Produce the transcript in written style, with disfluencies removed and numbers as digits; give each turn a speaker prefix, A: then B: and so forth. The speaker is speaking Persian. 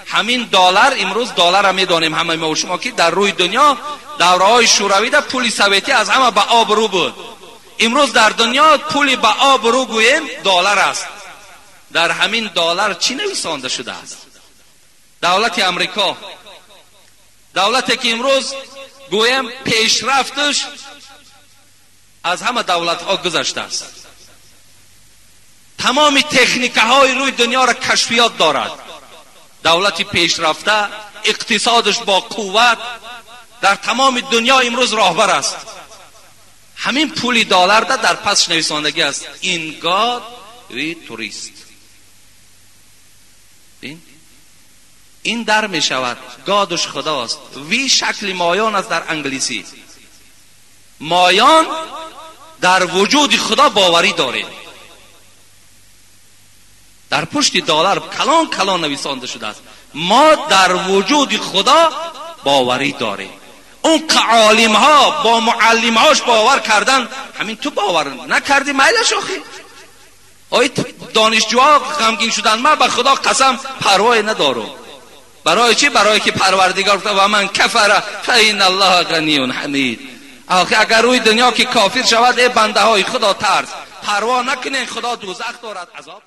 A: همین دلار، امروز دلار هم میدانیم همه ما و شما که در روی دنیا دوره‌های شوروی در پول سوویتی از همه به آب رو بود. امروز در دنیا پول به آب رو گوییم دلار است. در همین دلار چی نویسانده شده است؟ دولت امریکا، دولتی که امروز گویم پیشرفتش از همه دولت ها گذشته است، تمام تکنیک های روی دنیا را کشفیات دارد، دولتی پیشرفته، اقتصادش با قوت در تمام دنیا امروز راهبر است. همین پولی دلار در پس نویساندگی است این گاد وی توریست. این در می شود گادش خداست، وی شکل مایان است در انگلیسی. مایان در وجود خدا باوری داره. در پشت دلار کلان کلان نویسانده شده است ما در وجود خدا باوری داریم. اون که عالم ها با معلم هاش باور کردن، همین تو باور نکردی میلش آخی. آی دانشجوها غمگین شدن، من به خدا قسم پروایی ندارم. برای چی؟ برای که پروردگار گفته و من کفر فإن الله غنی حمید. آخه اگر روی دنیا که کافر شود، ای بنده های خدا ترس، پروا نکنین، خدا دوزخ دارد، عذاب